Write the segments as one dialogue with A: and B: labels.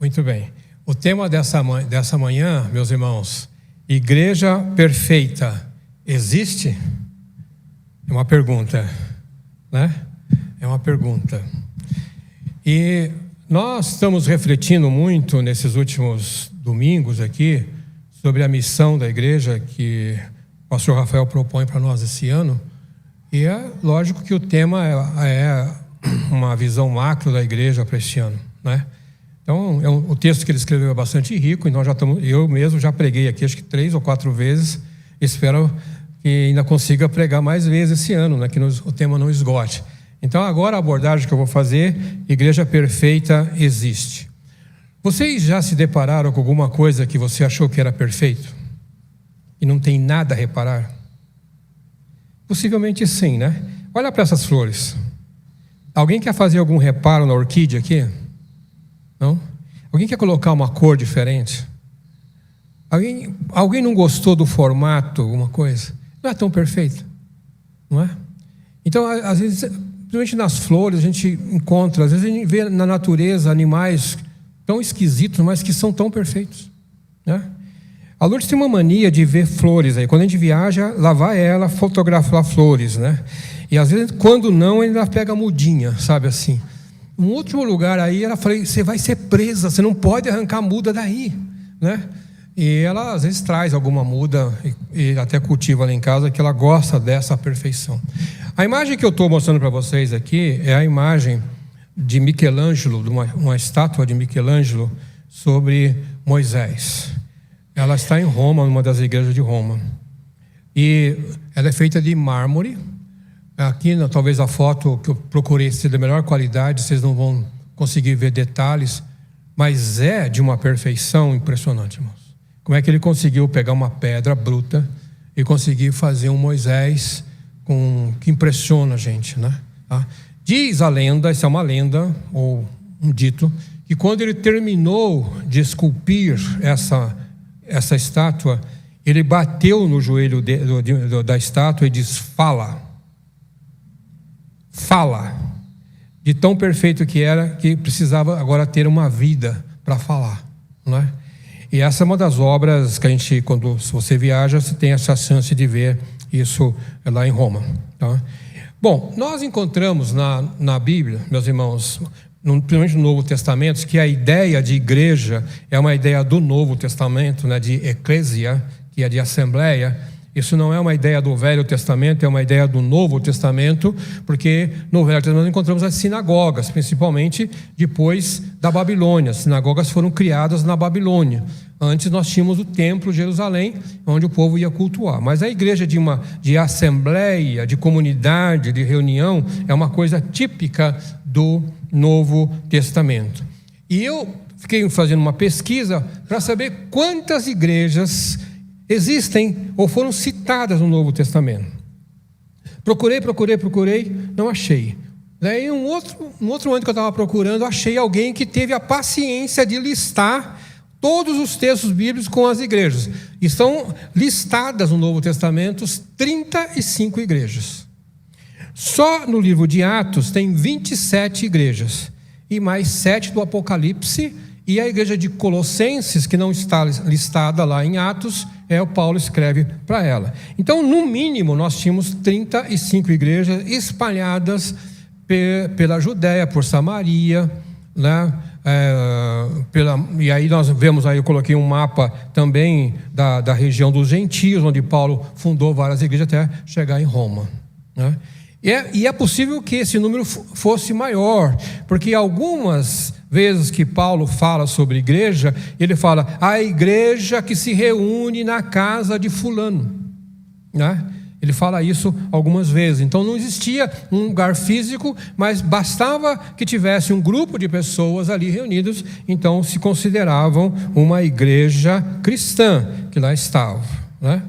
A: Muito bem. O tema dessa manhã, meus irmãos, igreja perfeita existe? É uma pergunta, né? É uma pergunta. E nós estamos refletindo muito nesses últimos domingos aqui sobre a missão da igreja que o pastor Rafael propõe para nós esse ano. E é lógico que o tema é uma visão macro da igreja para este ano, né? Então, o texto que ele escreveu é bastante rico, e eu mesmo já preguei aqui acho que 3 ou 4 vezes. Espero que ainda consiga pregar mais vezes esse ano, né, que o tema não esgote. Então, agora a abordagem que eu vou fazer, igreja perfeita existe. Vocês já se depararam com alguma coisa que você achou que era perfeito e não tem nada a reparar? Possivelmente sim, né? Olha para essas flores. Alguém quer fazer algum reparo na orquídea aqui? Não? Alguém quer colocar uma cor diferente? Alguém não gostou do formato, alguma coisa? Não é tão perfeito, não é? Então, às vezes, principalmente nas flores, a gente encontra, às vezes a gente vê na natureza animais tão esquisitos, mas que são tão perfeitos, né? A Lourdes tem uma mania de ver flores aí. Quando a gente viaja, lá vai ela fotografar flores, né? E às vezes, quando não, ela pega a mudinha, sabe assim. Um último lugar aí, ela falou, você vai ser presa, você não pode arrancar a muda daí, né? E ela às vezes traz alguma muda e até cultiva lá em casa, que ela gosta dessa perfeição. A imagem que eu estou mostrando para vocês aqui é a imagem de Michelangelo, de uma estátua de Michelangelo sobre Moisés. Ela está em Roma, numa das igrejas de Roma. E ela é feita de mármore. Aqui, talvez a foto que eu procurei ser da melhor qualidade, vocês não vão conseguir ver detalhes, mas é de uma perfeição impressionante, irmãos. Como é que ele conseguiu pegar uma pedra bruta e conseguir fazer um Moisés que impressiona a gente, né? Diz a lenda, isso é uma lenda, ou um dito, que quando ele terminou de esculpir essa estátua, ele bateu no joelho da estátua e diz, fala, de tão perfeito que era, que precisava agora ter uma vida para falar, não é? E essa é uma das obras que a gente, se você viaja, você tem essa chance de ver isso lá em Roma, tá? Bom, nós encontramos na Bíblia, meus irmãos, principalmente no Novo Testamento, que a ideia de igreja é uma ideia do Novo Testamento, né, de eclésia, que é de assembleia. Isso não é uma ideia do Velho Testamento, é uma ideia do Novo Testamento, porque no Velho Testamento encontramos as sinagogas, principalmente depois da Babilônia. As sinagogas foram criadas na Babilônia. Antes nós tínhamos o Templo de Jerusalém, onde o povo ia cultuar. Mas a igreja de assembleia, de comunidade, de reunião, é uma coisa típica do Novo Testamento. E eu fiquei fazendo uma pesquisa para saber quantas igrejas existem ou foram citadas no Novo Testamento. Procurei, não achei. Daí, um outro momento que eu estava procurando, achei alguém que teve a paciência de listar todos os textos bíblicos com as igrejas. Estão listadas no Novo Testamento 35 igrejas. Só no livro de Atos tem 27 igrejas. E mais 7 do Apocalipse. E a igreja de Colossenses, que não está listada lá em Atos, o Paulo escreve para ela. Então, no mínimo, nós tínhamos 35 igrejas espalhadas pela Judéia, por Samaria, né? E aí nós vemos, aí eu coloquei um mapa também da região dos gentios, onde Paulo fundou várias igrejas até chegar em Roma, né? E é possível que esse número fosse maior, porque algumas vezes que Paulo fala sobre igreja, ele fala, a igreja que se reúne na casa de fulano, né? Ele fala isso algumas vezes. Então não existia um lugar físico, mas bastava que tivesse um grupo de pessoas ali reunidos, então se consideravam uma igreja cristã que lá estava, né?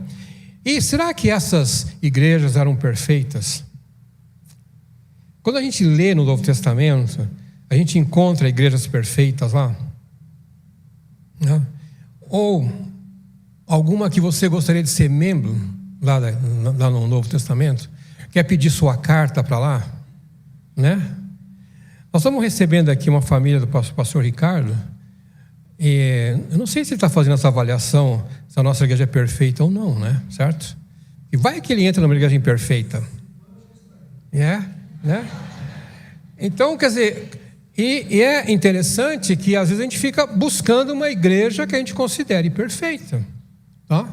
A: E será que essas igrejas eram perfeitas? Quando a gente lê no Novo Testamento, a gente encontra igrejas perfeitas lá? Né? Ou alguma que você gostaria de ser membro lá no Novo Testamento? Quer pedir sua carta para lá? Né? Nós estamos recebendo aqui uma família do pastor Ricardo, Eu não sei se ele está fazendo essa avaliação, se a nossa igreja é perfeita ou não, né? Certo? E vai que ele entra numa igreja imperfeita. Né? Então, quer dizer, e é interessante que às vezes a gente fica buscando uma igreja que a gente considere perfeita, tá?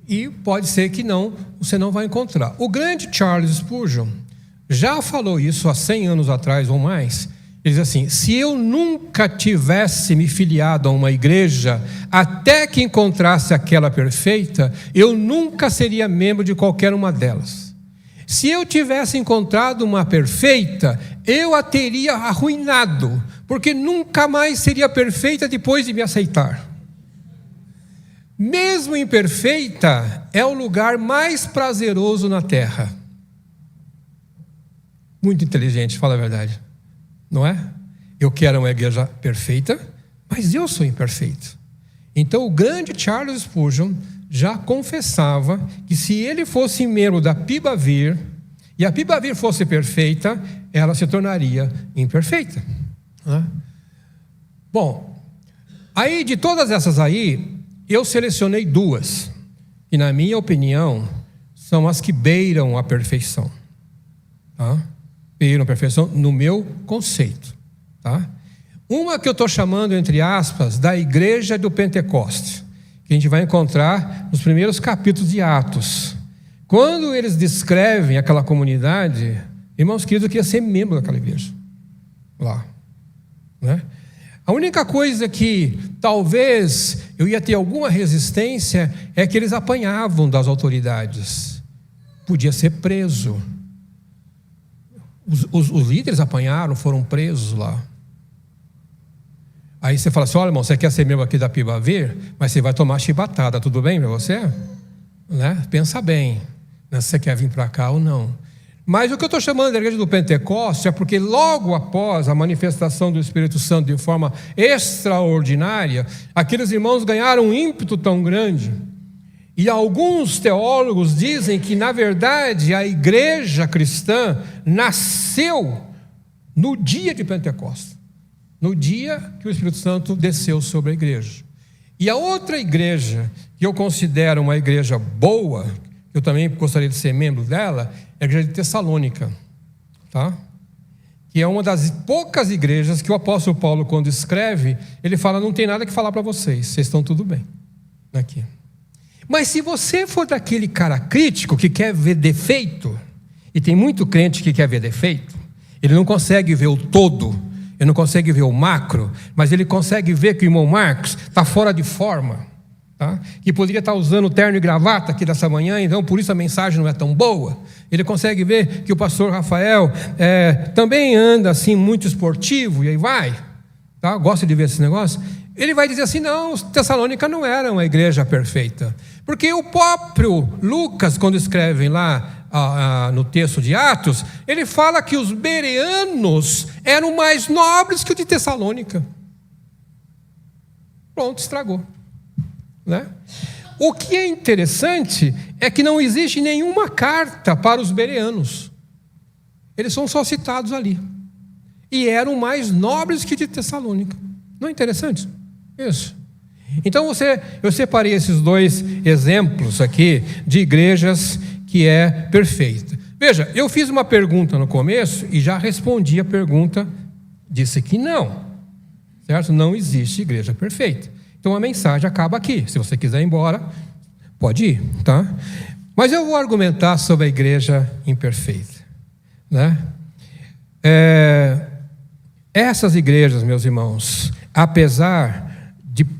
A: E pode ser que não, você não vai encontrar. O grande Charles Spurgeon já falou isso há 100 anos atrás ou mais. Ele diz assim: se eu nunca tivesse me filiado a uma igreja até que encontrasse aquela perfeita, eu nunca seria membro de qualquer uma delas. Se eu tivesse encontrado uma perfeita, eu a teria arruinado, porque nunca mais seria perfeita depois de me aceitar. Mesmo imperfeita, é o lugar mais prazeroso na terra. Muito inteligente, fala a verdade. Não é? Eu quero uma igreja perfeita, mas eu sou imperfeito. Então o grande Charles Spurgeon já confessava que se ele fosse membro da Pibavir, e a Pibavir fosse perfeita, ela se tornaria imperfeita. Bom, aí de todas essas aí, eu selecionei duas, que na minha opinião, são as que beiram a perfeição. Tá? Beiram a perfeição no meu conceito. Tá? Uma que eu estou chamando, entre aspas, da Igreja do Pentecoste, que a gente vai encontrar nos primeiros capítulos de Atos. Quando eles descrevem aquela comunidade, irmãos queridos, eu queria ser membro daquela igreja. Lá. Né? A única coisa que talvez eu ia ter alguma resistência é que eles apanhavam das autoridades. Podia ser preso. Os líderes apanharam, foram presos lá. Aí você fala assim: olha, irmão, você quer ser membro aqui da Pibavir, mas você vai tomar chibatada, tudo bem para você? Né? Pensa bem, né, se você quer vir para cá ou não. Mas o que eu estou chamando da igreja do Pentecoste é porque logo após a manifestação do Espírito Santo de forma extraordinária, aqueles irmãos ganharam um ímpeto tão grande. E alguns teólogos dizem que, na verdade, a igreja cristã nasceu no dia de Pentecostes, no dia que o Espírito Santo desceu sobre a igreja. E a outra igreja, que eu considero uma igreja boa, eu também gostaria de ser membro dela, é a igreja de Tessalônica, tá? Que é uma das poucas igrejas que o apóstolo Paulo, quando escreve, ele fala: não tem nada que falar para vocês, vocês estão tudo bem aqui. Mas se você for daquele cara crítico que quer ver defeito, e tem muito crente que quer ver defeito, ele não consegue ver o todo, ele não consegue ver o macro, mas ele consegue ver que o irmão Marcos está fora de forma, tá? Que poderia estar usando terno e gravata aqui dessa manhã, então por isso a mensagem não é tão boa. Ele consegue ver que o pastor Rafael também anda assim muito esportivo, e aí vai, tá? Gosta de ver esse negócio. Ele vai dizer assim: não, Tessalônica não era uma igreja perfeita, porque o próprio Lucas, quando escreve lá no texto de Atos, ele fala que os bereanos eram mais nobres que o de Tessalônica. Pronto, estragou, né? O que é interessante é que não existe nenhuma carta para os bereanos. Eles são só citados ali. E eram mais nobres que de Tessalônica. Não é interessante? Isso. Então eu separei esses dois exemplos aqui de igrejas que é perfeita. Veja, eu fiz uma pergunta no começo e já respondi a pergunta, disse que não. Certo? Não existe igreja perfeita. Então a mensagem acaba aqui. Se você quiser ir embora, pode ir, tá? Mas eu vou argumentar sobre a igreja imperfeita, né? Essas igrejas, meus irmãos, apesar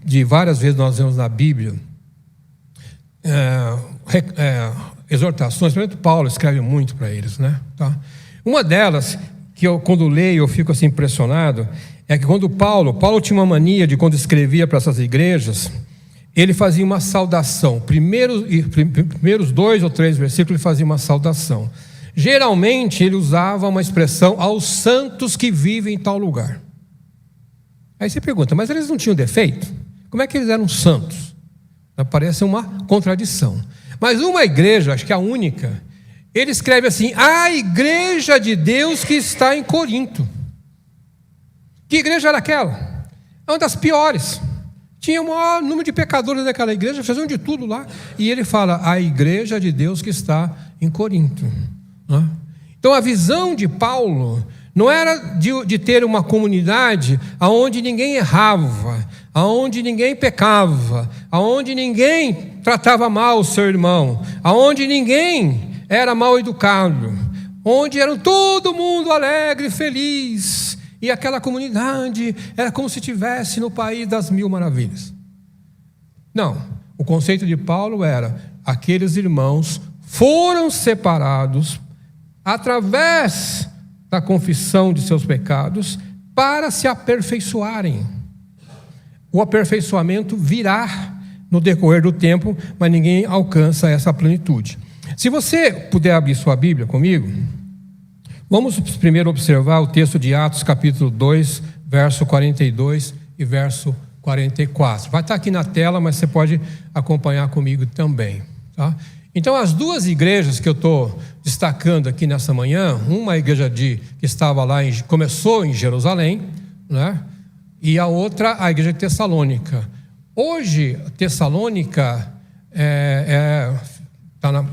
A: de várias vezes nós vemos na Bíblia exortações, por exemplo, Paulo escreve muito para eles, né? Tá? Uma delas, que eu, quando leio, eu fico assim impressionado, é que quando Paulo tinha uma mania de, quando escrevia para essas igrejas, ele fazia uma saudação. Primeiros 2 ou 3 versículos ele fazia uma saudação. Geralmente ele usava uma expressão: aos santos que vivem em tal lugar. Aí você pergunta: mas eles não tinham defeito? Como é que eles eram santos? Parece uma contradição. Mas uma igreja, acho que a única, ele escreve assim: a igreja de Deus que está em Corinto. Que igreja era aquela? É uma das piores. Tinha o maior número de pecadores naquela igreja, faziam de tudo lá. E ele fala, a igreja de Deus que está em Corinto. Né? Então a visão de Paulo não era de ter uma comunidade onde ninguém errava, onde ninguém pecava, onde ninguém tratava mal o seu irmão, onde ninguém era mal educado, onde era todo mundo alegre e feliz, e aquela comunidade era como se estivesse no país das mil maravilhas. Não, o conceito de Paulo era, aqueles irmãos foram separados através da confissão de seus pecados para se aperfeiçoarem. O aperfeiçoamento virá no decorrer do tempo, mas ninguém alcança essa plenitude. Se você puder abrir sua Bíblia comigo, vamos primeiro observar o texto de Atos capítulo 2, verso 42 e verso 44. Vai estar aqui na tela, mas você pode acompanhar comigo também, tá? Então, as duas igrejas que eu estou destacando aqui nessa manhã, uma igreja que estava lá, começou em Jerusalém, né? E a outra, a igreja de Tessalônica. Hoje, Tessalônica está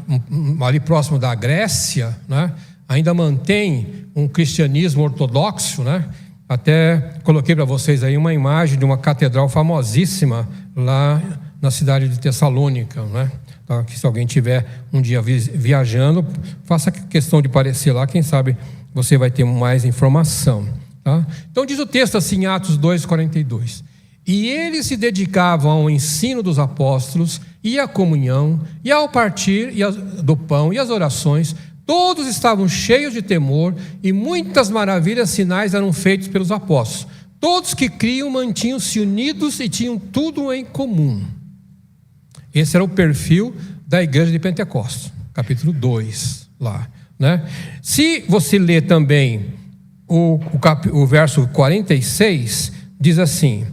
A: ali próximo da Grécia, né? Ainda mantém um cristianismo ortodoxo, né? Até coloquei para vocês aí uma imagem de uma catedral famosíssima lá na cidade de Tessalônica, né? Tá? Que se alguém tiver um dia viajando, faça questão de aparecer lá, quem sabe você vai ter mais informação. Tá? Então diz o texto assim, Atos 2:42. E eles se dedicavam ao ensino dos apóstolos, e à comunhão, e ao partir do pão, e às orações. Todos estavam cheios de temor, e muitas maravilhas e sinais eram feitos pelos apóstolos. Todos que criam mantinham-se unidos e tinham tudo em comum. Esse era o perfil da igreja de Pentecostes, capítulo 2, lá, né? Se você ler também o verso 46, diz assim: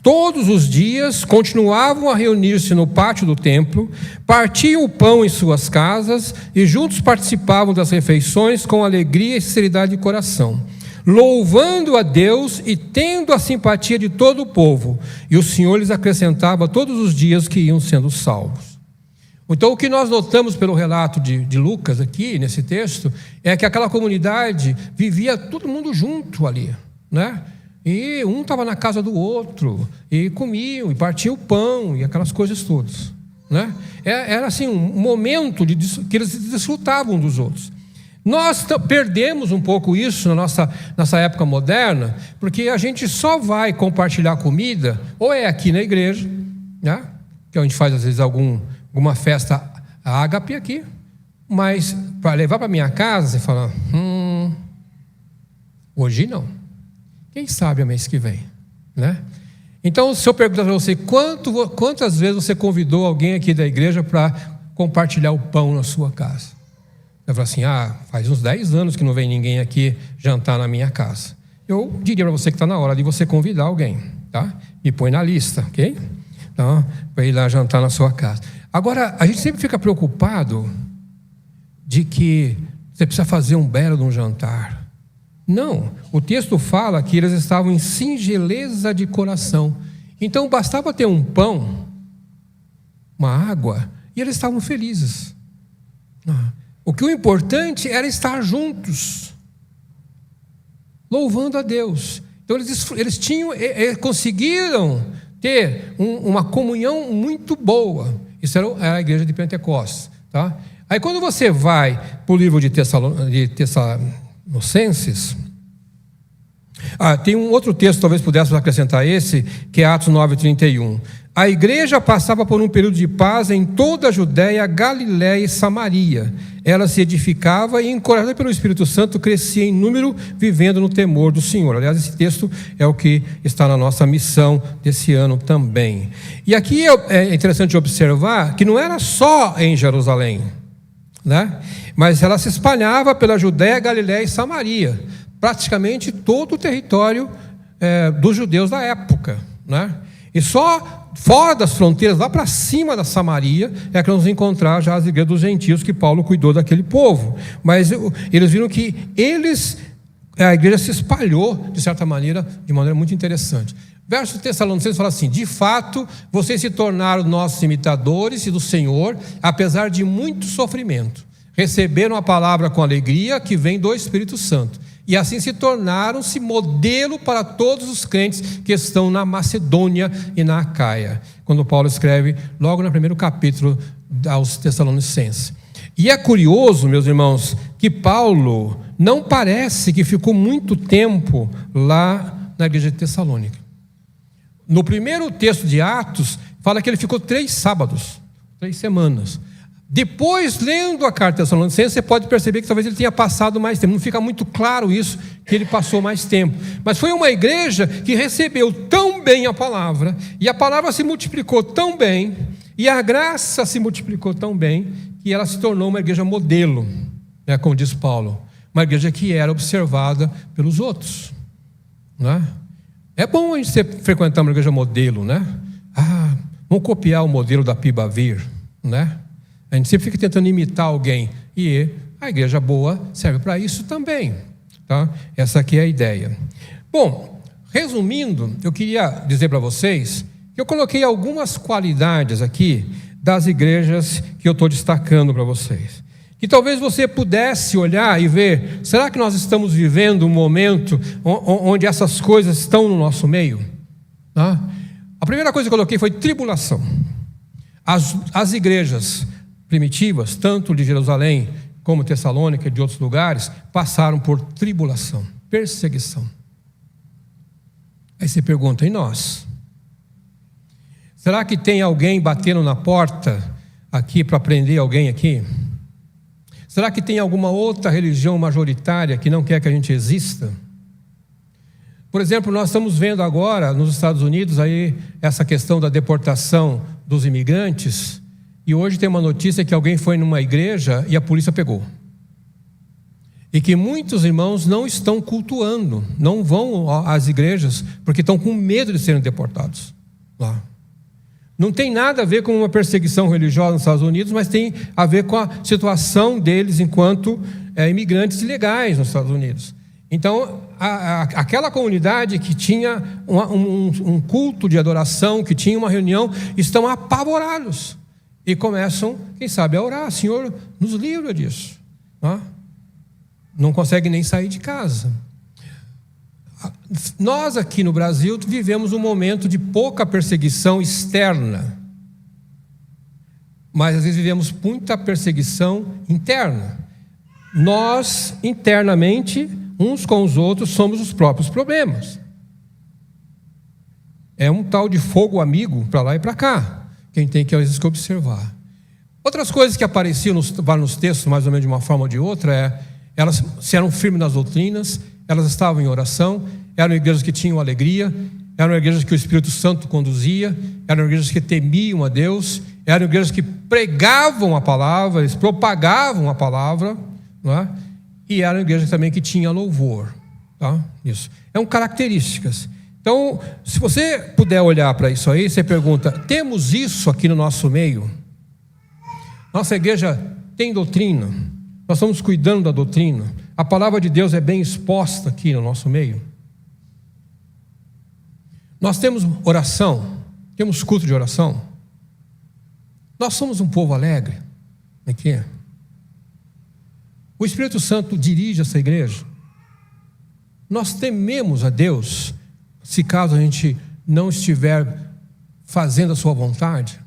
A: todos os dias continuavam a reunir-se no pátio do templo, partiam o pão em suas casas e juntos participavam das refeições com alegria e sinceridade de coração, louvando a Deus e tendo a simpatia de todo o povo. E o Senhor lhes acrescentava todos os dias que iam sendo salvos. Então, o que nós notamos pelo relato de Lucas aqui, nesse texto, é que aquela comunidade vivia todo mundo junto ali, né? E um estava na casa do outro, e comiam, e partiam o pão, e aquelas coisas todas, né? Era assim, um momento que eles desfrutavam um dos outros. Nós perdemos um pouco isso na nossa época moderna, porque a gente só vai compartilhar comida, ou é aqui na igreja, né? Que a gente faz às vezes alguma festa ágape aqui, mas para levar para minha casa, você fala, hoje não. Quem sabe a mês que vem, né? Então, se eu perguntar para você, quantas vezes você convidou alguém aqui da igreja para compartilhar o pão na sua casa? Eu falo assim, faz uns 10 anos que não vem ninguém aqui jantar na minha casa. Eu diria para você que está na hora de você convidar alguém, tá? Me põe na lista, ok? Então, para ir lá jantar na sua casa. Agora, a gente sempre fica preocupado de que você precisa fazer um belo de um jantar. Não, o texto fala que eles estavam em singeleza de coração. Então, bastava ter um pão, uma água, e eles estavam felizes. O que o importante era estar juntos, louvando a Deus. Então eles conseguiram ter uma comunhão muito boa. Isso era a igreja de Pentecostes, tá? Aí quando você vai para o livro de Tessalonicenses, tem um outro texto, talvez pudéssemos acrescentar esse, que é Atos 9:31. A igreja passava por um período de paz em toda a Judéia, Galiléia e Samaria. Ela se edificava e, encorajada pelo Espírito Santo, crescia em número, vivendo no temor do Senhor. Aliás, esse texto é o que está na nossa missão desse ano também. E aqui é interessante observar que não era só em Jerusalém, né? Mas ela se espalhava pela Judéia, Galiléia e Samaria. Praticamente todo o território dos judeus da época, né? E só fora das fronteiras, lá para cima da Samaria, é que nós vamos encontrar já as igrejas dos gentios, que Paulo cuidou daquele povo. Mas eles viram que eles a igreja se espalhou, de certa maneira, de maneira muito interessante. Verso Tessalonicenses fala assim: de fato, vocês se tornaram nossos imitadores e do Senhor, apesar de muito sofrimento. Receberam a palavra com alegria que vem do Espírito Santo. E assim se tornaram-se modelo para todos os crentes que estão na Macedônia e na Acaia. Quando Paulo escreve, logo no primeiro capítulo aos Tessalonicenses. E é curioso, meus irmãos, que Paulo não parece que ficou muito tempo lá na igreja de Tessalônica. No primeiro texto de Atos, fala que ele ficou 3 sábados, 3 semanas. Depois, lendo a carta de Tessalonicenses, você pode perceber que talvez ele tenha passado mais tempo. Não fica muito claro isso, que ele passou mais tempo. Mas foi uma igreja que recebeu tão bem a palavra, e a palavra se multiplicou tão bem, e a graça se multiplicou tão bem, que ela se tornou uma igreja modelo, né, como diz Paulo. Uma igreja que era observada pelos outros, né? É bom a gente frequentar uma igreja modelo, né? Vamos copiar o modelo da Pibavir, né? A gente sempre fica tentando imitar alguém, e a igreja boa serve para isso também, tá? Essa aqui é a ideia. Bom, resumindo, eu queria dizer para vocês que eu coloquei algumas qualidades aqui das igrejas que eu estou destacando para vocês. Que talvez você pudesse olhar e ver, será que nós estamos vivendo um momento onde essas coisas estão no nosso meio? Tá? A primeira coisa que eu coloquei foi tribulação. As igrejas primitivas, tanto de Jerusalém como Tessalônica e de outros lugares, passaram por tribulação, perseguição. Aí você pergunta, e nós? Será que tem alguém batendo na porta aqui para prender alguém aqui? Será que tem alguma outra religião majoritária que não quer que a gente exista? Por exemplo, nós estamos vendo agora nos Estados Unidos aí essa questão da deportação dos imigrantes, e hoje tem uma notícia que alguém foi numa igreja e a polícia pegou. E que muitos irmãos não estão cultuando, não vão às igrejas porque estão com medo de serem deportados lá. Não tem nada a ver com uma perseguição religiosa nos Estados Unidos, mas tem a ver com a situação deles enquanto imigrantes ilegais nos Estados Unidos. Então, aquela comunidade que tinha um culto de adoração, que tinha uma reunião, estão apavorados. E começam, quem sabe, a orar: Senhor, nos livra disso. Não conseguem nem sair de casa. Nós aqui no Brasil vivemos um momento de pouca perseguição externa, mas às vezes vivemos muita perseguição interna. Nós, internamente, uns com os outros, somos os próprios problemas. É um tal de fogo amigo para lá e para cá, quem tem que às vezes que observar. Outras coisas que apareciam nos textos, mais ou menos de uma forma ou de outra, elas se eram firmes nas doutrinas, elas estavam em oração, eram igrejas que tinham alegria, eram igrejas que o Espírito Santo conduzia, eram igrejas que temiam a Deus, eram igrejas que pregavam a palavra, eles propagavam a palavra, não é? E eram igrejas também que tinham louvor, tá? Isso. São características. Então, se você puder olhar para isso aí, você pergunta: temos isso aqui no nosso meio? Nossa igreja tem doutrina? Nós estamos cuidando da doutrina? A palavra de Deus é bem exposta aqui no nosso meio? Nós temos oração? Temos culto de oração? Nós somos um povo alegre aqui? O Espírito Santo dirige essa igreja? Nós tememos a Deus, se caso a gente não estiver fazendo a sua vontade?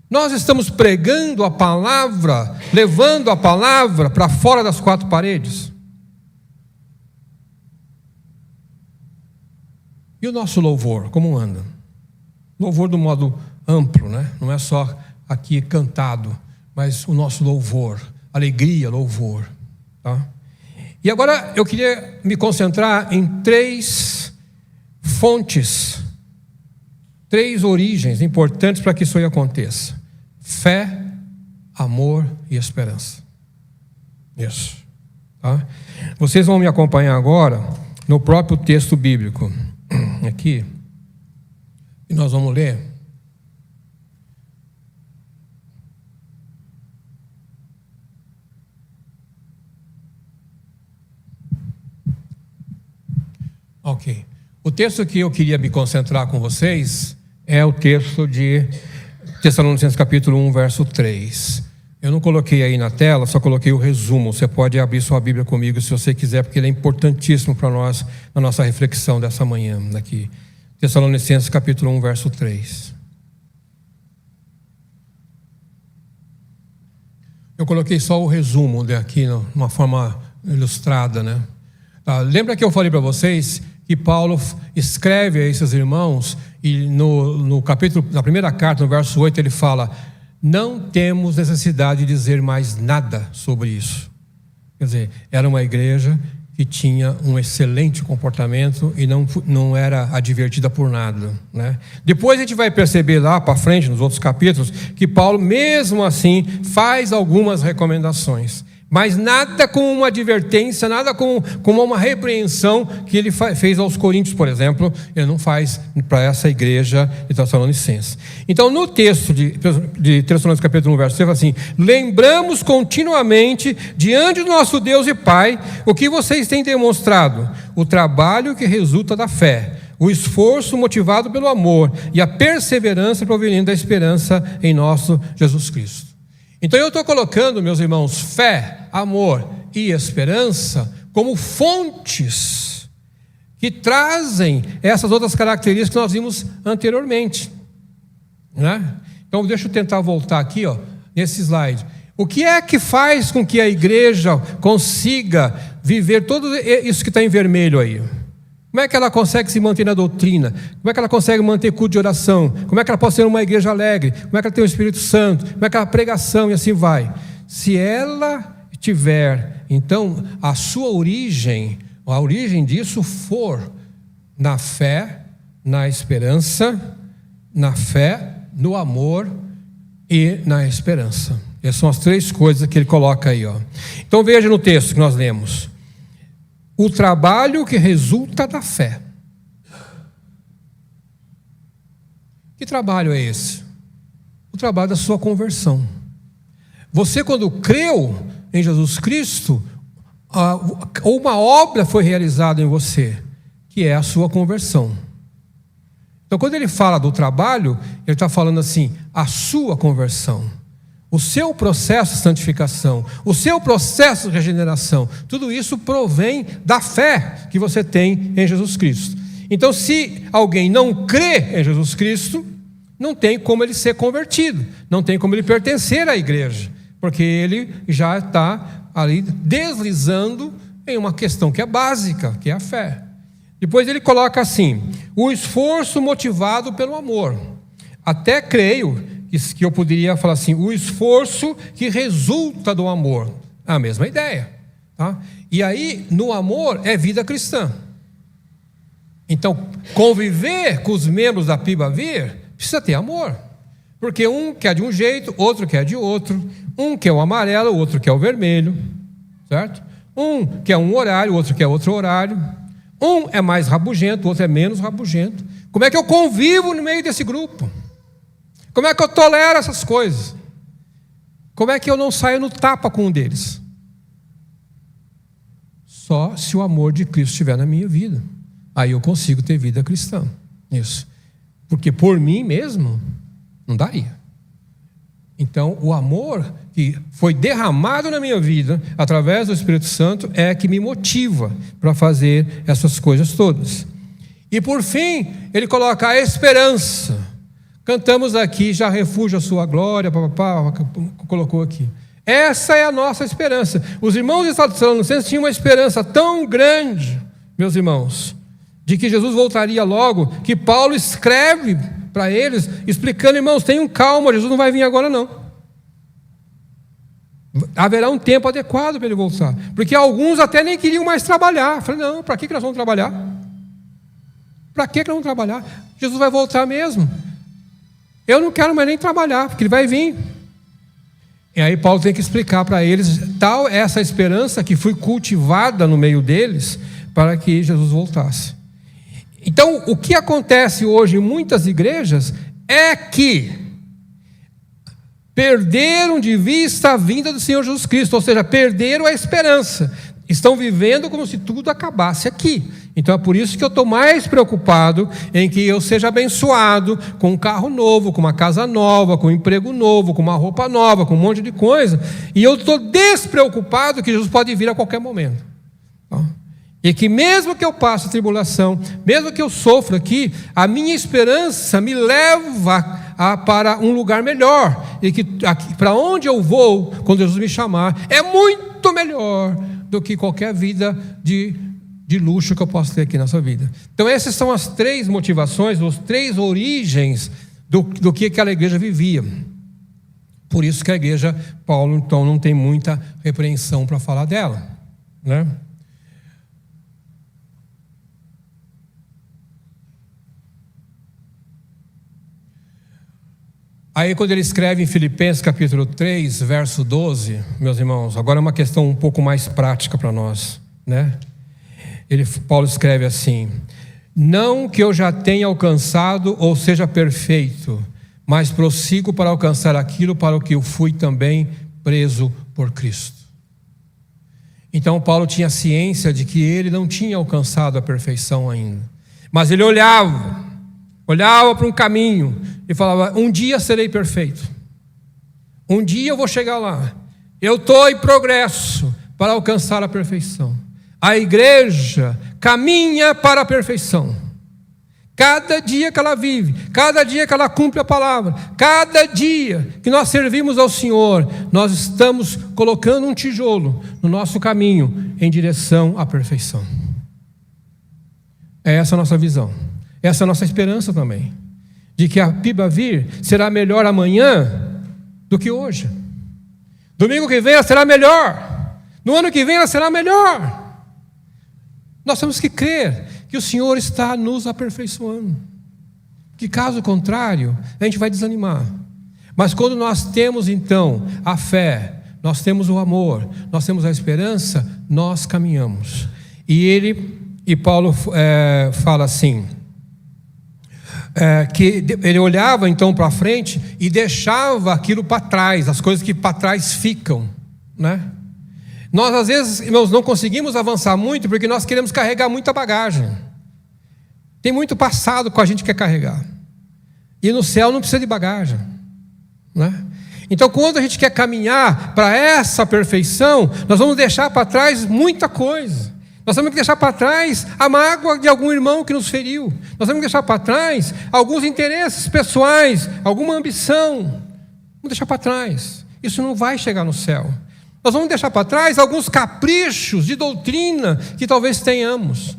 A: Nós estamos pregando a palavra, levando a palavra para fora das 4 paredes? E o nosso louvor, como anda? Louvor do modo amplo, né? Não é só aqui cantado, mas o nosso louvor, alegria, louvor, tá? E agora eu queria me concentrar em 3 fontes, 3 origens importantes para que isso aí aconteça: fé, amor e esperança. Isso, tá? Vocês vão me acompanhar agora no próprio texto bíblico aqui, e nós vamos ler. Ok. O texto que eu queria me concentrar com vocês é o texto de Tessalonicenses capítulo 1, verso 3. Eu não coloquei aí na tela, só coloquei o resumo. Você pode abrir sua Bíblia comigo se você quiser, porque ele é importantíssimo para nós, na nossa reflexão dessa manhã aqui. Tessalonicenses capítulo 1, verso 3. Eu coloquei só o resumo aqui, de uma forma ilustrada, né? Lembra que eu falei para vocês que Paulo escreve a esses irmãos e no capítulo, na primeira carta, no verso 8, ele fala: não temos necessidade de dizer mais nada sobre isso. Quer dizer, era uma igreja que tinha um excelente comportamento e não era advertida por nada, né? Depois a gente vai perceber lá para frente, nos outros capítulos, que Paulo, mesmo assim, faz algumas recomendações. Mas nada com uma advertência, nada com uma repreensão que ele fez aos coríntios, por exemplo, ele não faz para essa igreja de Tessalonicenses. Então, no texto de Tessalonicenses capítulo 1, verso 3, fala assim: lembramos continuamente diante do nosso Deus e Pai o que vocês têm demonstrado, o trabalho que resulta da fé, o esforço motivado pelo amor e a perseverança proveniente da esperança em nosso Jesus Cristo. Então eu estou colocando, meus irmãos, fé, amor e esperança como fontes que trazem essas outras características que nós vimos anteriormente, né? Então deixa eu tentar voltar aqui, nesse slide. O que é que faz com que a igreja consiga viver tudo isso que está em vermelho aí? Como é que ela consegue se manter na doutrina? Como é que ela consegue manter culto de oração? Como é que ela pode ser uma igreja alegre? Como é que ela tem o Espírito Santo? Como é que ela pregação e assim vai? Se ela tiver, então, a sua origem, a origem disso for na fé, na esperança, na fé, no amor e na esperança. Essas são as três coisas que ele coloca aí, Então veja no texto que nós lemos: o trabalho que resulta da fé. Que trabalho é esse? O trabalho da sua conversão. Você, quando creu em Jesus Cristo, uma obra foi realizada em você, que é a sua conversão. Então, quando ele fala do trabalho, ele está falando assim: a sua conversão, o seu processo de santificação, o seu processo de regeneração, tudo isso provém da fé que você tem em Jesus Cristo. Então, se alguém não crê em Jesus Cristo, não tem como ele ser convertido, não tem como ele pertencer à igreja, porque ele já está ali deslizando em uma questão que é básica, que é a fé. Depois ele coloca assim: o esforço motivado pelo amor. Até creio que eu poderia falar assim: o esforço que resulta do amor. A mesma ideia, tá? E aí, no amor é vida cristã. Então, conviver com os membros da PIBAVIR precisa ter amor. Porque um quer de um jeito, outro quer de outro. Um quer o amarelo, o outro quer o vermelho, certo? Um quer um horário, o outro quer outro horário. Um é mais rabugento, o outro é menos rabugento. Como é que eu convivo no meio desse grupo? Como é que eu tolero essas coisas? Como é que eu não saio no tapa com um deles? Só se o amor de Cristo estiver na minha vida. Aí eu consigo ter vida cristã. Isso. Porque por mim mesmo, não daria. Então, o amor que foi derramado na minha vida, através do Espírito Santo, é que me motiva para fazer essas coisas todas. E por fim, ele coloca a esperança. Cantamos aqui: já refúgio a sua glória, colocou aqui. Essa é a nossa esperança. Os irmãos de Tessalonicenses tinham uma esperança tão grande, meus irmãos, de que Jesus voltaria logo, que Paulo escreve para eles, explicando: irmãos, tenham calma, Jesus não vai vir agora não. Haverá um tempo adequado para ele voltar. Porque alguns até nem queriam mais trabalhar. Eu falei: não, para que nós vamos trabalhar? Para que nós vamos trabalhar? Jesus vai voltar mesmo. Eu não quero mais nem trabalhar, porque ele vai vir. E aí Paulo tem que explicar para eles tal essa esperança que foi cultivada no meio deles para que Jesus voltasse. Então, o que acontece hoje em muitas igrejas é que perderam de vista a vinda do Senhor Jesus Cristo, ou seja, perderam a esperança. Estão vivendo como se tudo acabasse aqui. Então é por isso que eu estou mais preocupado em que eu seja abençoado com um carro novo, com uma casa nova, com um emprego novo, com uma roupa nova, com um monte de coisa. E eu estou despreocupado que Jesus pode vir a qualquer momento. E que mesmo que eu passe tribulação, mesmo que eu sofra aqui, a minha esperança me leva para um lugar melhor. E que para onde eu vou, quando Jesus me chamar, é muito melhor do que qualquer vida de luxo que eu posso ter aqui nessa vida. Então essas são as 3 motivações, as 3 origens do que aquela igreja vivia. Por isso que a igreja, Paulo, então, não tem muita repreensão para falar dela, né? Aí quando ele escreve em Filipenses capítulo 3, verso 12, meus irmãos, agora é uma questão um pouco mais prática para nós, né? Paulo escreve assim: não que eu já tenha alcançado ou seja perfeito, mas prossigo para alcançar aquilo para o que eu fui também preso por Cristo. Então Paulo tinha ciência de que ele não tinha alcançado a perfeição ainda, mas ele olhava para um caminho e falava: um dia serei perfeito, um dia eu vou chegar lá, eu estou em progresso para alcançar a perfeição. A igreja caminha para a perfeição. Cada dia que ela vive, cada dia que ela cumpre a palavra, cada dia que nós servimos ao Senhor, nós estamos colocando um tijolo no nosso caminho em direção à perfeição. É essa a nossa visão, essa é a nossa esperança também, de que a Piba Vir será melhor amanhã do que hoje. Domingo que vem ela será melhor, no ano que vem ela será melhor. Nós temos que crer que o Senhor está nos aperfeiçoando, que caso contrário, a gente vai desanimar. Mas quando nós temos então a fé, nós temos o amor, nós temos a esperança, nós caminhamos. E Paulo fala assim, que ele olhava então para frente e deixava aquilo para trás, as coisas que para trás ficam, né? Nós às vezes, irmãos, não conseguimos avançar muito porque nós queremos carregar muita bagagem. Tem muito passado com a gente que quer carregar. E no céu não precisa de bagagem, né? Então quando a gente quer caminhar para essa perfeição, nós vamos deixar para trás muita coisa. Nós temos que deixar para trás a mágoa de algum irmão que nos feriu. Nós temos que deixar para trás alguns interesses pessoais, alguma ambição. Vamos deixar para trás. Isso não vai chegar no céu. Nós vamos deixar para trás alguns caprichos de doutrina que talvez tenhamos.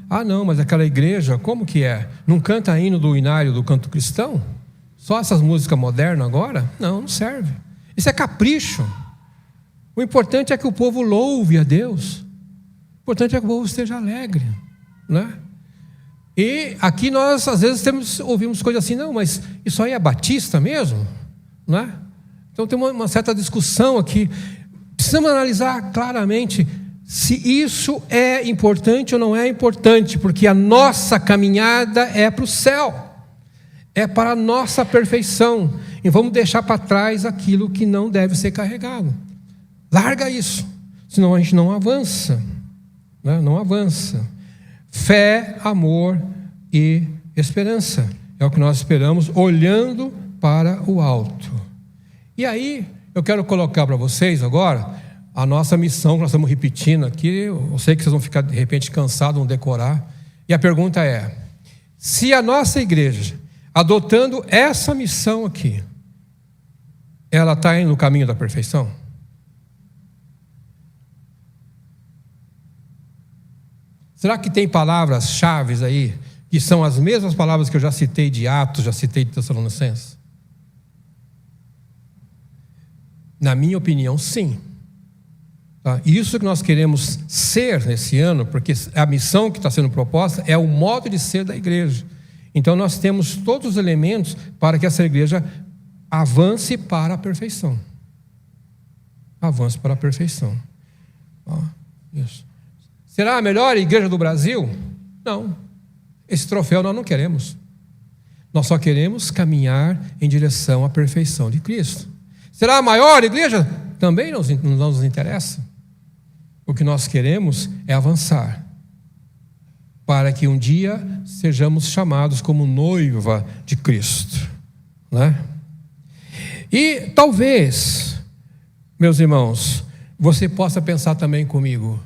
A: Ah, não, mas aquela igreja, como que é? Não canta hino do inário do canto cristão? Só essas músicas modernas agora? Não serve. Isso é capricho. O importante é que o povo louve a Deus. O importante é que o povo esteja alegre, né? E aqui nós às vezes ouvimos coisas assim: não, mas isso aí é batista mesmo, né? Então tem uma certa discussão aqui. Precisamos analisar claramente se isso é importante ou não é importante, porque a nossa caminhada é para o céu, é para a nossa perfeição, e vamos deixar para trás aquilo que não deve ser carregado. Larga isso, senão a gente não avança, né? Não avança. Fé, amor e esperança é o que nós esperamos, olhando para o alto. E aí, eu quero colocar para vocês agora a nossa missão, que nós estamos repetindo aqui. Eu sei que vocês vão ficar de repente cansados, vão decorar. E a pergunta é: se a nossa igreja, adotando essa missão aqui, ela está no caminho da perfeição? Será que tem palavras-chave aí, que são as mesmas palavras que eu já citei de Atos, já citei de Tessalonicenses? Na minha opinião, sim. Isso que nós queremos ser nesse ano, porque a missão que está sendo proposta é o modo de ser da igreja. Então nós temos todos os elementos para que essa igreja avance para a perfeição. Avance para a perfeição. Isso. Será a melhor igreja do Brasil? Não. Esse troféu nós não queremos. Nós só queremos caminhar em direção à perfeição de Cristo. Será a maior igreja? Também não nos interessa. O que nós queremos é avançar. para que um dia sejamos chamados como noiva de Cristo, né? E talvez, meus irmãos, você possa pensar também comigo.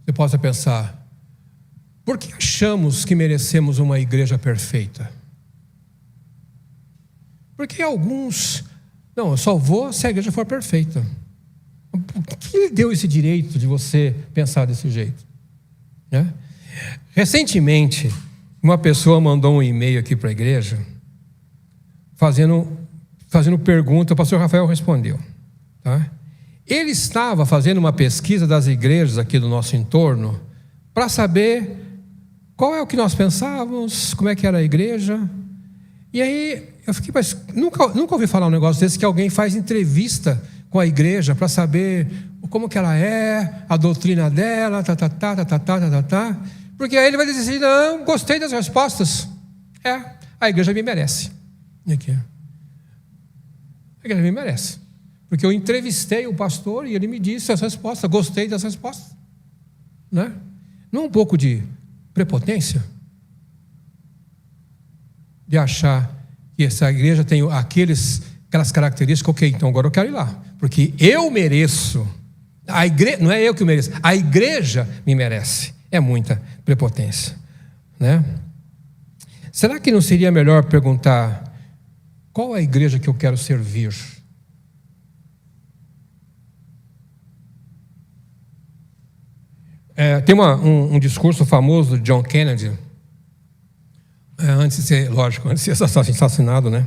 A: Você possa pensar: por que achamos que merecemos uma igreja perfeita? Porque alguns, não, eu só vou se a igreja for perfeita. Por que lhe deu esse direito de você pensar desse jeito? Né? Recentemente, uma pessoa mandou um e-mail aqui para a igreja, fazendo pergunta, o pastor Rafael respondeu. Tá? Ele estava fazendo uma pesquisa das igrejas aqui do nosso entorno, para saber qual é o que nós pensávamos, como é que era a igreja. E aí eu fiquei, mas nunca ouvi falar um negócio desse, que alguém faz entrevista com a igreja para saber como que ela é, a doutrina dela, porque aí ele vai dizer assim: não, gostei das respostas. A igreja me merece. E aqui, a igreja me merece, porque eu entrevistei o pastor e ele me disse as respostas, gostei das respostas, né? Não é um pouco de prepotência? De achar que essa igreja tem aquelas características, ok, então agora eu quero ir lá, porque eu mereço. A igreja, não é eu que mereço, a igreja me merece. É muita prepotência, né? Será que não seria melhor perguntar: qual é a igreja que eu quero servir? Tem um discurso famoso de John Kennedy, antes de ser assassinado, né?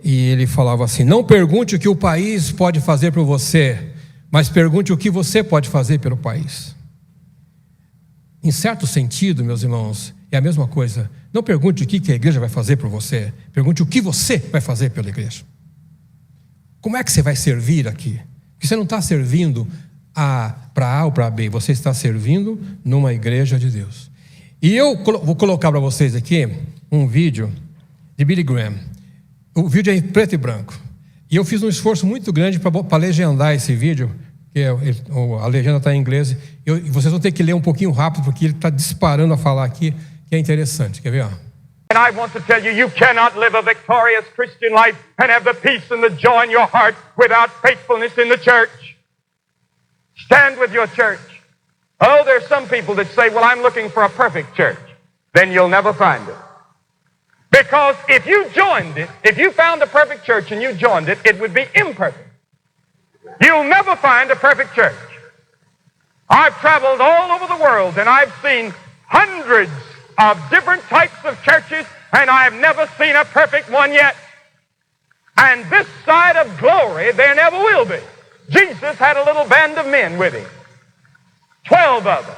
A: E ele falava assim: não pergunte o que o país pode fazer por você, mas pergunte o que você pode fazer pelo país. Em certo sentido, meus irmãos, é a mesma coisa. Não pergunte o que a igreja vai fazer por você, pergunte o que você vai fazer pela igreja. Como é que você vai servir aqui? Porque você não está servindo para A ou para B, você está servindo numa igreja de Deus. E eu vou colocar para vocês aqui um vídeo de Billy Graham. O vídeo é em preto e branco. E eu fiz um esforço muito grande para legendar esse vídeo, que a legenda está em inglês. E vocês vão ter que ler um pouquinho rápido, porque ele está disparando a falar aqui, que é interessante. Quer ver? Ó.
B: And I want to tell you, you cannot live a victorious Christian life and have the peace and the joy in your heart without faithfulness in the church. Stand with your church. Oh, there's some people that say, well, I'm looking for a perfect church. Then you'll never find it. Because if you joined it, if you found a perfect church and you joined it, it would be imperfect. You'll never find a perfect church. I've traveled all over the world and I've seen hundreds of different types of churches, and I've never seen a perfect one yet. And this side of glory, there never will be. Jesus had a little band of men with him. 12 of them.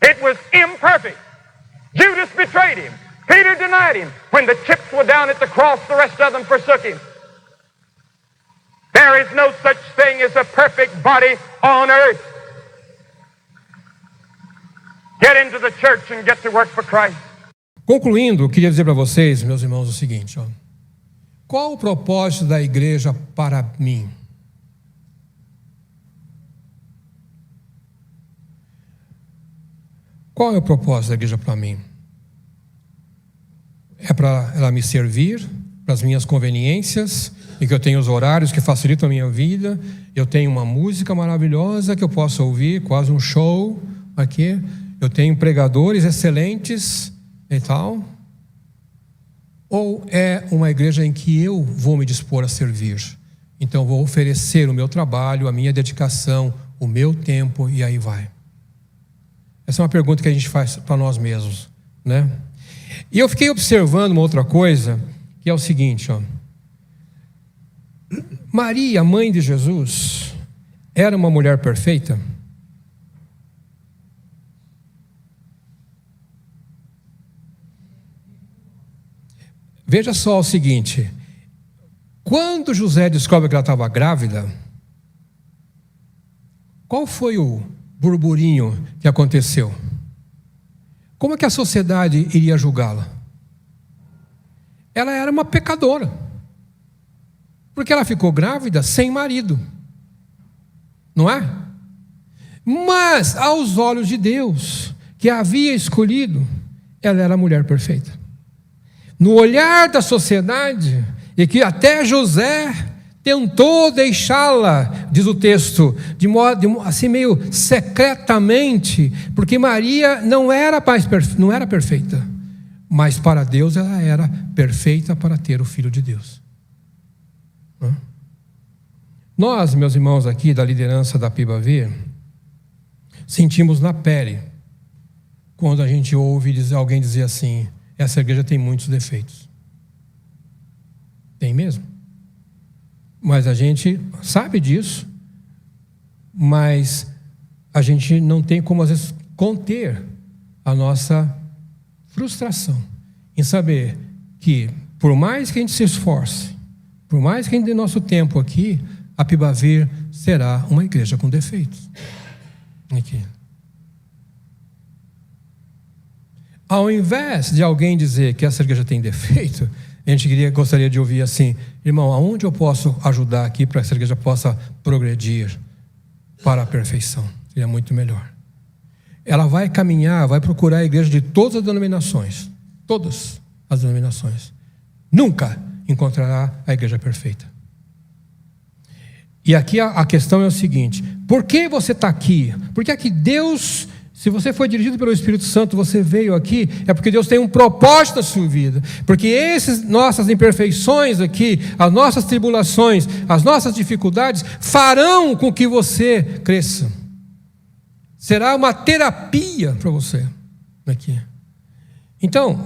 B: It was imperfect. Judas betrayed him. Peter denied him. When the chips were down at the cross, the rest of them forsook him. There is no such thing as a perfect body on earth. Get into the church and get to work for Christ.
A: Concluindo, eu queria dizer para vocês, meus irmãos, o seguinte: ó. Qual o propósito da igreja para mim? Qual é o propósito da igreja para mim? É para ela me servir, para as minhas conveniências, e que eu tenho os horários que facilitam a minha vida, eu tenho uma música maravilhosa que eu posso ouvir, quase um show aqui, eu tenho pregadores excelentes e tal? Ou é uma igreja em que eu vou me dispor a servir? Então vou oferecer o meu trabalho, a minha dedicação, o meu tempo, e aí vai. Essa é uma pergunta que a gente faz para nós mesmos, né? E eu fiquei observando uma outra coisa, que é o seguinte, ó. Maria, mãe de Jesus, era uma mulher perfeita? Veja só o seguinte: quando José descobre que ela estava grávida, qual foi o burburinho que aconteceu? Como é que a sociedade iria julgá-la? Ela era uma pecadora, porque ela ficou grávida sem marido, não é? Mas, aos olhos de Deus, que a havia escolhido, ela era a mulher perfeita. No olhar da sociedade, e que até José tentou deixá-la, diz o texto, de modo assim meio secretamente, porque Maria não era perfeita, mas para Deus ela era perfeita para ter o Filho de Deus. Nós, meus irmãos aqui da liderança da PIBAV, sentimos na pele quando a gente ouve alguém dizer assim: essa igreja tem muitos defeitos. Tem mesmo. Mas a gente sabe disso, mas a gente não tem como, às vezes, conter a nossa frustração em saber que, por mais que a gente se esforce, por mais que a gente dê nosso tempo aqui, a PIBAV será uma igreja com defeitos. Aqui. Ao invés de alguém dizer que essa igreja tem defeito, a gente gostaria de ouvir assim: irmão, aonde eu posso ajudar aqui para que essa igreja possa progredir para a perfeição? Seria muito melhor. Ela vai caminhar, vai procurar a igreja de todas as denominações. Todas as denominações. Nunca encontrará a igreja perfeita. E aqui a questão é o seguinte: por que você está aqui? Porque aqui Deus, se você foi dirigido pelo Espírito Santo, você veio aqui, é porque Deus tem um propósito na sua vida. Porque essas nossas imperfeições aqui, as nossas tribulações, as nossas dificuldades, farão com que você cresça. Será uma terapia para você aqui. Então,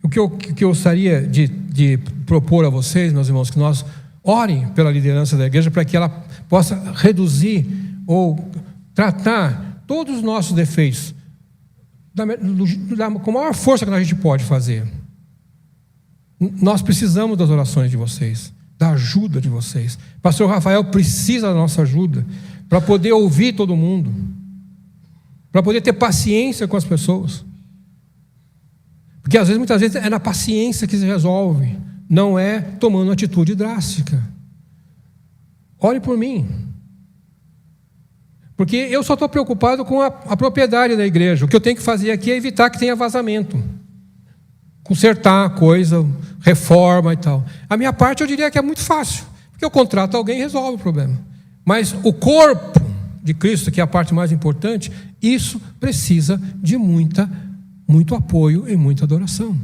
A: o que eu gostaria de propor a vocês, meus irmãos, que nós orem pela liderança da igreja para que ela possa reduzir ou tratar todos os nossos defeitos com a maior força que a gente pode fazer. Nós precisamos das orações de vocês, da ajuda de vocês. Pastor Rafael precisa da nossa ajuda para poder ouvir todo mundo, para poder ter paciência com as pessoas. Porque muitas vezes é na paciência que se resolve, não é tomando atitude drástica. Ore por mim. Porque eu só estou preocupado com a propriedade da igreja. O que eu tenho que fazer aqui é evitar que tenha vazamento. Consertar a coisa, reforma e tal. A minha parte eu diria que é muito fácil, porque eu contrato alguém e resolve o problema. Mas o corpo de Cristo, que é a parte mais importante, isso precisa de muito apoio e muita adoração.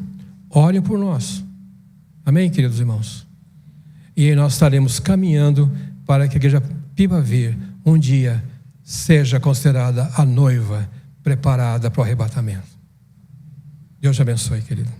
A: Orem por nós. Amém, queridos irmãos? E aí nós estaremos caminhando para que a igreja PIBAV um dia seja considerada a noiva preparada para o arrebatamento. Deus te abençoe, querido.